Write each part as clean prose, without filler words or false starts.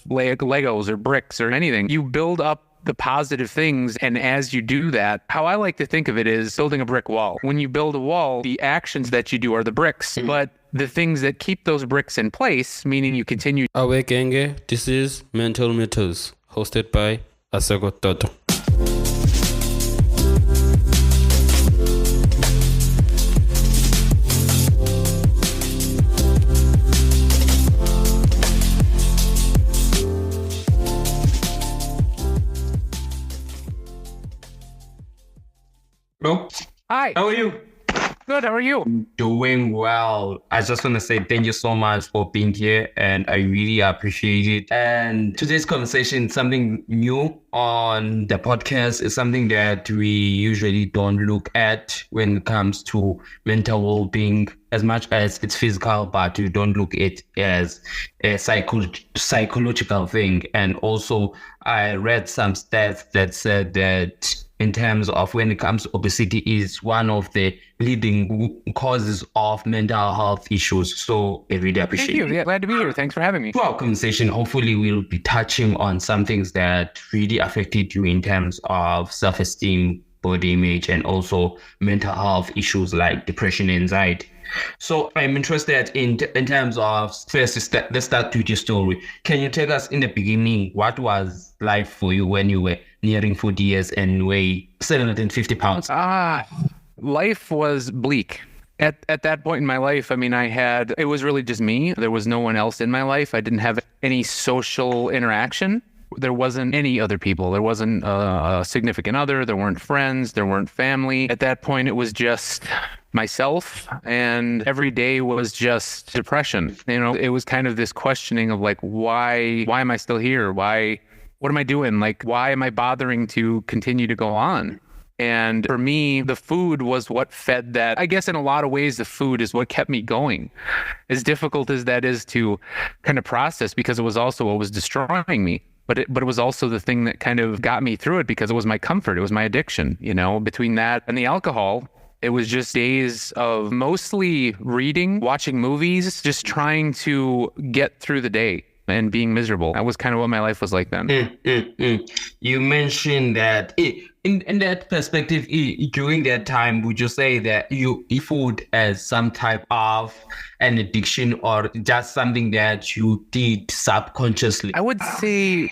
Legos or bricks or anything. You build up the positive things. And as you do that, how I like to think of it is building a brick wall. When you build a wall, the actions that you do are the bricks, but the things that keep those bricks in place, meaning you continue. Awe Genge, this is Mental Mythos, hosted by Asago Toto. Hello. Hi. How are you? Good. How are you? Doing well. I just want to say thank you so much for being here, and I really appreciate it. And today's conversation, something new on the podcast, is something that we usually don't look at when it comes to mental well-being as much as it's physical, but we don't look at it as a psychological thing. And also, I read some stats that said that in terms of when it comes to obesity is one of the leading causes of mental health issues. So I really appreciate it. Thank you. Yeah, glad to be here. Thanks for having me. For our conversation, hopefully we'll be touching on some things that really affected you in terms of self-esteem, body image, and also mental health issues like depression and anxiety. So I'm interested in terms of, first, let's start with your story. Can you tell us in the beginning, what was life for you when you were nearing 40 years and weigh 750 pounds? Life was bleak. At that point in my life, I mean, it was really just me. There was no one else in my life. I didn't have any social interaction. There wasn't any other people. There wasn't a significant other. There weren't friends. There weren't family. At that point, it was just myself, and every day was just depression. You know, it was kind of this questioning of like, why am I still here? What am I doing? Like, why am I bothering to continue to go on? And for me, the food was what fed that. I guess in a lot of ways, the food is what kept me going. As difficult as that is to kind of process, because it was also what was destroying me. But it was also the thing that kind of got me through it, because it was my comfort. It was my addiction, you know. Between that and the alcohol, it was just days of mostly reading, watching movies, just trying to get through the day and being miserable. That was kind of what my life was like then. You mentioned that in that perspective, during that time, would you say that you eat food as some type of an addiction, or just something that you did subconsciously? I would say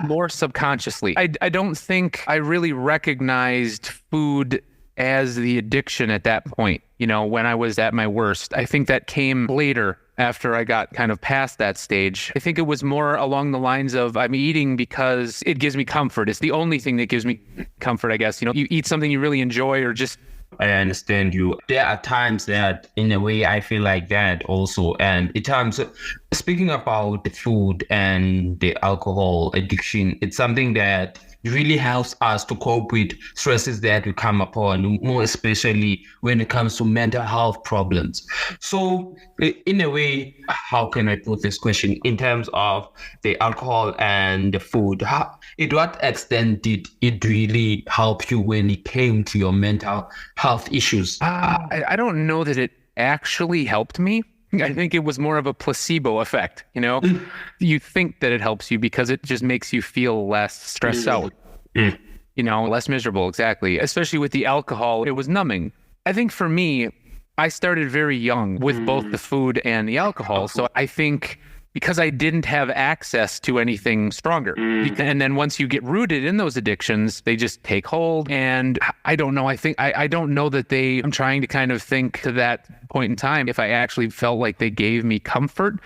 more subconsciously. I don't think I really recognized food as the addiction at that point, you know, when I was at my worst. I think that came later, after I got kind of past that stage. I think it was more along the lines of, I'm eating because it gives me comfort. It's the only thing that gives me comfort, I guess. You know, you eat something you really enjoy, or just... I understand you. There are times that, in a way, I feel like that also. And in terms of speaking about the food and the alcohol addiction, it's something that really helps us to cope with stresses that we come upon, more especially when it comes to mental health problems. So in a way, how can I put this question in terms of the alcohol and the food? To what extent did it really help you when it came to your mental health issues? I don't know that it actually helped me. I think it was more of a placebo effect, you know? You think that it helps you because it just makes you feel less stressed out, you know, less miserable, exactly. Especially with the alcohol, it was numbing. I think for me, I started very young with both the food and the alcohol. So I think because I didn't have access to anything stronger. And then once you get rooted in those addictions, they just take hold. And I don't know, I don't know that I'm trying to kind of think to that point in time if I actually felt like they gave me comfort.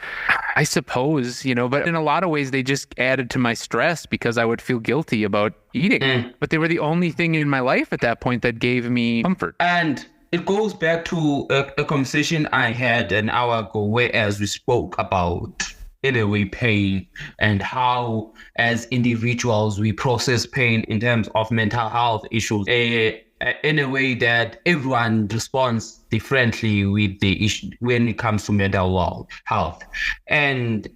I suppose, you know, but in a lot of ways, they just added to my stress because I would feel guilty about eating. But they were the only thing in my life at that point that gave me comfort. And it goes back to a conversation I had an hour ago, whereas we spoke about, in a way, pain and how, as individuals, we process pain in terms of mental health issues. In a way that everyone responds differently with the issue when it comes to mental health. And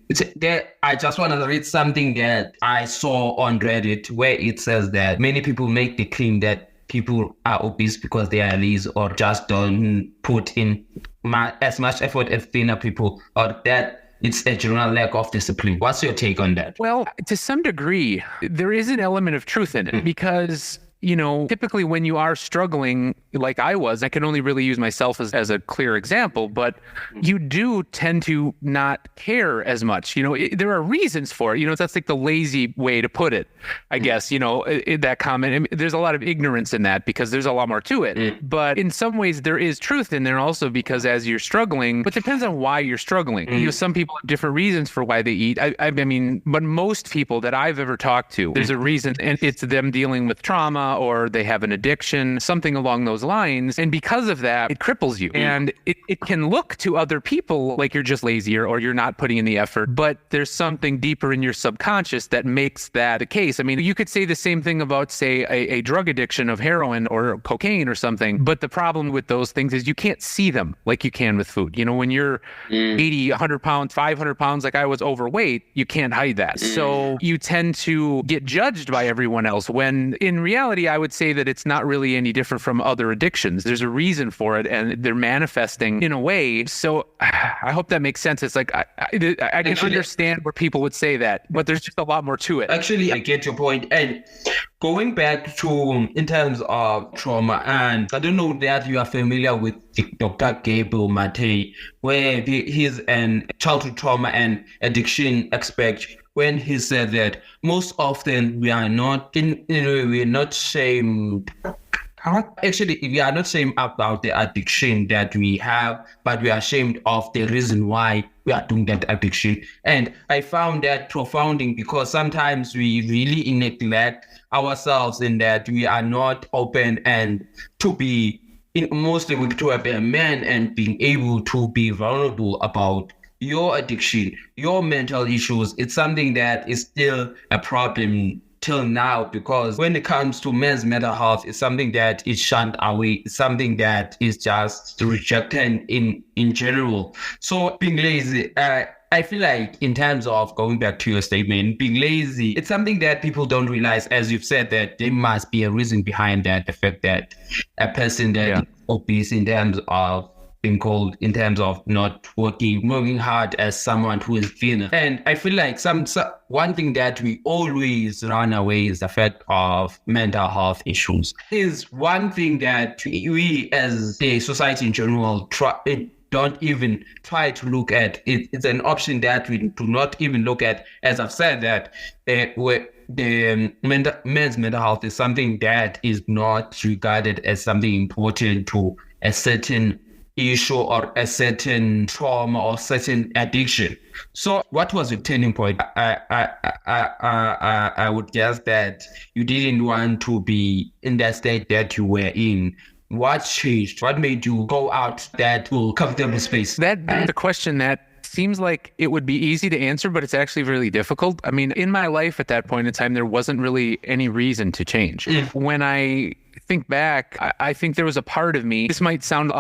I just want to read something that I saw on Reddit, where it says that many people make the claim that people are obese because they are lazy or just don't put in as much effort as thinner people, or that it's a general lack of discipline. What's your take on that? Well, to some degree, there is an element of truth in it because, typically when you are struggling like I was, I can only really use myself as a clear example, but you do tend to not care as much. There are reasons for it. That's like the lazy way to put it, I guess, that comment. I mean, there's a lot of ignorance in that because there's a lot more to it. But in some ways, there is truth in there also because as you're struggling, but it depends on why you're struggling. Some people have different reasons for why they eat. I mean, but most people that I've ever talked to, there's a reason, and it's them dealing with trauma or they have an addiction, something along those lines. And because of that, it cripples you. And it can look to other people like you're just lazier or you're not putting in the effort, but there's something deeper in your subconscious that makes that the case. I mean, you could say the same thing about, say, a drug addiction of heroin or cocaine or something, but the problem with those things is you can't see them like you can with food. When you're 80, 100 pounds, 500 pounds, like I was overweight, you can't hide that. So you tend to get judged by everyone else when in reality, I would say that it's not really any different from other addictions. There's a reason for it and they're manifesting in a way. So I hope that makes sense. It's like I can understand where people would say that, but there's just a lot more to it. Actually, I get your point. And going back to in terms of trauma, and I don't know that you are familiar with Dr. Gabriel Maté, where he's an childhood trauma and addiction expert, when he said that most often we are not we're not shamed. Actually, we are not ashamed about the addiction that we have, but we are ashamed of the reason why we are doing that addiction. And I found that profounding because sometimes we really neglect ourselves in that we are not open and to be, mostly to be a man and being able to be vulnerable about your addiction, your mental issues. It's something that is still a problem till now, because when it comes to men's mental health, it's something that is shunned away. It's something that is just rejected in general. So being lazy, I feel like in terms of going back to your statement, being lazy, it's something that people don't realize, as you've said, that there must be a reason behind that, the fact that a person that is obese in terms of being called, in terms of not working hard as someone who is thinner. And I feel like one thing that we always run away is the fact of mental health issues. Is one thing that we as a society in general don't even try to look at. It's an option that we do not even look at. As I've said, that men's mental health is something that is not regarded as something important to a certain issue or a certain trauma or certain addiction. So what was your turning point? I would guess that you didn't want to be in that state that you were in. What changed? What made you go out that comfortable space? That's the question that seems like it would be easy to answer, but it's actually really difficult. I mean, in my life at that point in time, there wasn't really any reason to change. When I think back, I think there was a part of me, this might sound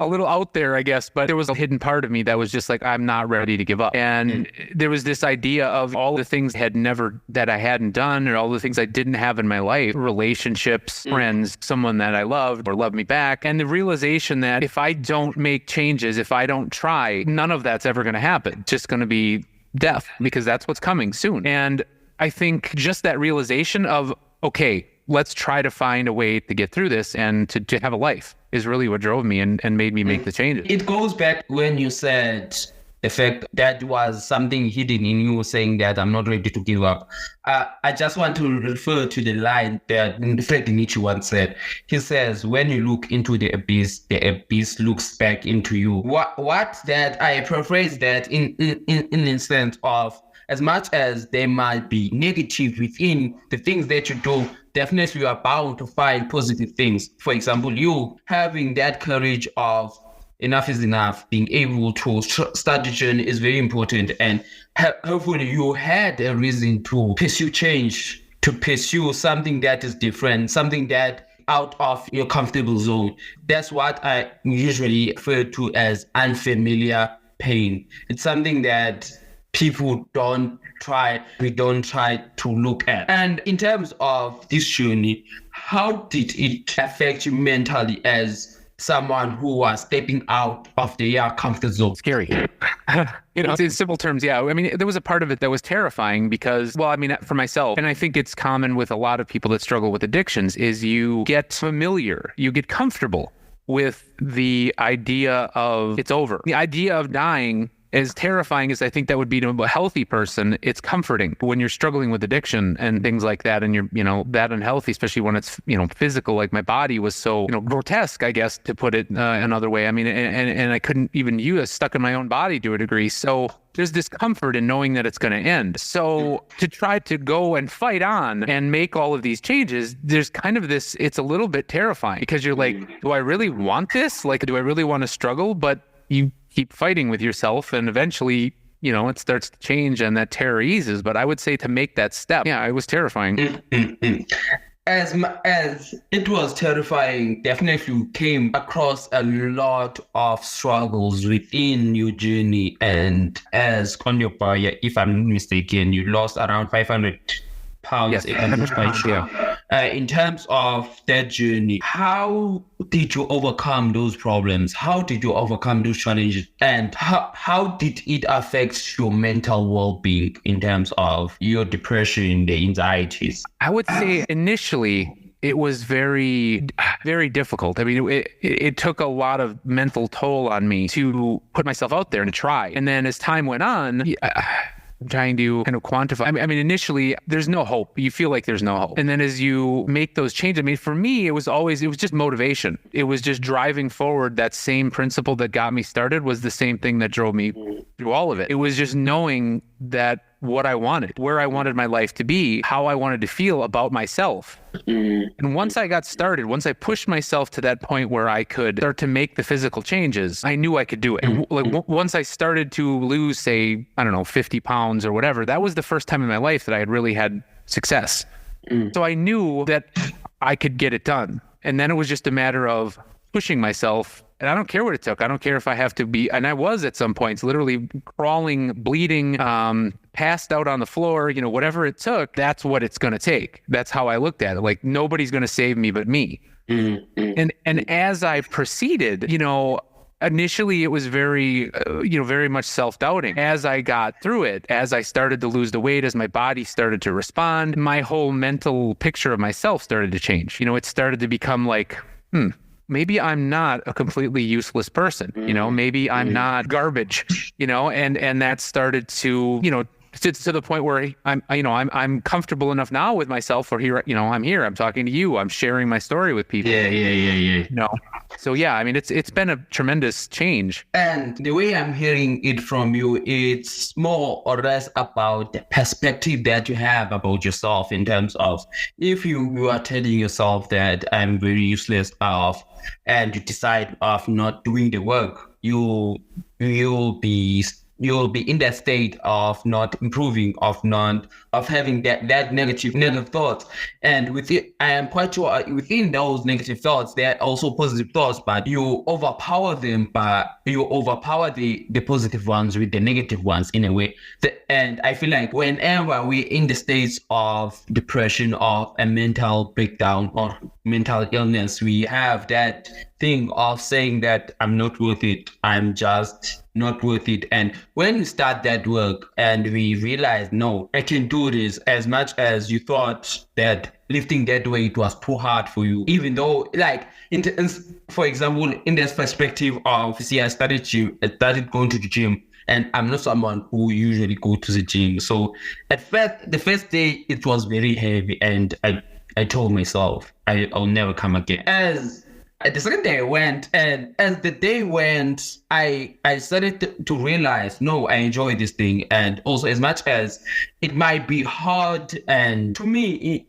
a little out there, I guess, but there was a hidden part of me that was just like, I'm not ready to give up. And there was this idea of all the things that I hadn't done, or all the things I didn't have in my life, relationships, friends, someone that I loved or loved me back. And the realization that if I don't make changes, if I don't try, none of that's ever going to happen. It's just going to be death, because that's what's coming soon. And I think just that realization of, okay, let's try to find a way to get through this and to have a life is really what drove me and made me make the changes. It goes back when you said the fact that was something hidden in you, saying that I'm not ready to give up. I just want to refer to the line that Fred Nietzsche once said. He says, when you look into the abyss looks back into you. What that I paraphrase that in the sense of, as much as there might be negative within the things that you do, definitely you are bound to find positive things. For example, you having that courage of enough is enough, being able to start the journey is very important. And hopefully you had a reason to pursue change, to pursue something that is different, something that out of your comfortable zone. That's what I usually refer to as unfamiliar pain. It's something that people don't try to look at. And in terms of this journey, how did it affect you mentally as someone who was stepping out of their comfort zone. Scary. In simple terms, yeah. I mean, there was a part of it that was terrifying because, well, I mean, for myself, and I think it's common with a lot of people that struggle with addictions, is you get familiar, you get comfortable with the idea of it's over. The idea of dying, as terrifying as I think that would be to a healthy person, it's comforting when you're struggling with addiction and things like that, and you're, that unhealthy, especially when it's, physical. Like my body was so, grotesque, I guess, to put it another way. I mean, and I couldn't even use stuck in my own body to a degree. So there's this comfort in knowing that it's going to end. So to try to go and fight on and make all of these changes, there's kind of this, it's a little bit terrifying because you're like, do I really want this? Like, do I really want to struggle? But you keep fighting with yourself, and eventually, it starts to change and that terror eases. But I would say to make that step, yeah, it was terrifying. As it was terrifying, definitely you came across a lot of struggles within your journey. And as Konyopa, if I'm not mistaken, you lost around 500 pounds. Yes, in terms of that journey, how did you overcome those problems? How did you overcome those challenges? And how did it affect your mental well-being in terms of your depression, the anxieties? I would say initially it was very, very difficult. I mean, it took a lot of mental toll on me to put myself out there and to try. And then as time went on, I'm trying to kind of quantify. I mean, initially, there's no hope. You feel like there's no hope. And then as you make those changes, I mean, for me, it was just motivation. It was just driving forward. That same principle that got me started was the same thing that drove me through all of it. It was just knowing that what I wanted, where I wanted my life to be, how I wanted to feel about myself. And once I got started, once I pushed myself to that point where I could start to make the physical changes, I knew I could do it. And once I started to lose, say, 50 pounds or whatever, that was the first time in my life that I had really had success. So I knew that I could get it done. And then it was just a matter of pushing myself. And I don't care what it took. I don't care if I have to be, and I was at some points literally crawling, bleeding, passed out on the floor, whatever it took, that's what it's going to take. That's how I looked at it. Like, nobody's going to save me but me. And as I proceeded, initially it was very, very much self-doubting. As I got through it, as I started to lose the weight, as my body started to respond, my whole mental picture of myself started to change. It started to become like, maybe I'm not a completely useless person, maybe I'm not garbage, and that started to, to the point where I'm comfortable enough now with myself where here, I'm here, I'm talking to you, I'm sharing my story with people. Yeah. So yeah, I mean, it's been a tremendous change. And the way I'm hearing it from you, it's more or less about the perspective that you have about yourself in terms of if you are telling yourself that I'm very useless and you decide of not doing the work, you'll be in that state of not improving, of having that negative thoughts. And I am quite sure within those negative thoughts, there are also positive thoughts, but you overpower them, but you overpower the positive ones with the negative ones in a way. And I feel like whenever we're in the states of depression, of a mental breakdown or mental illness, we have that thing of saying that I'm not worth it, I'm just not worth it. And when we start that work and we realize, no, I can do this, as much as you thought that lifting that weight was too hard for you, even though, like, for example, in this perspective of, I started going to the gym, and I'm not someone who usually go to the gym. So the first day it was very heavy, and I told myself I'll never come again. As the second day went, and as the day went, I started to realize, no, I enjoy this thing. And also, as much as it might be hard, and to me,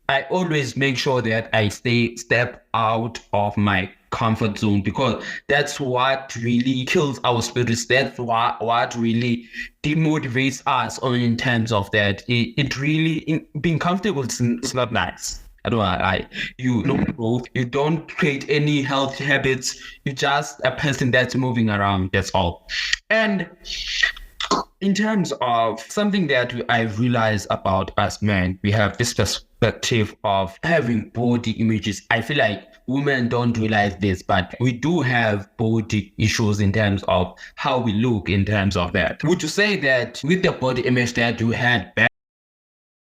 I always make sure that I step out of my comfort zone, because that's what really kills our spirits. That's what really demotivates us in terms of that. It really, being comfortable, it's not nice. I don't lie. You don't growth. You don't create any healthy habits. You're just a person that's moving around. That's all. And in terms of something that I've realized about us men, we have this perspective of having body images. I feel like women don't realize this, but we do have body issues in terms of how we look in terms of that. Would you say that with the body image that you had back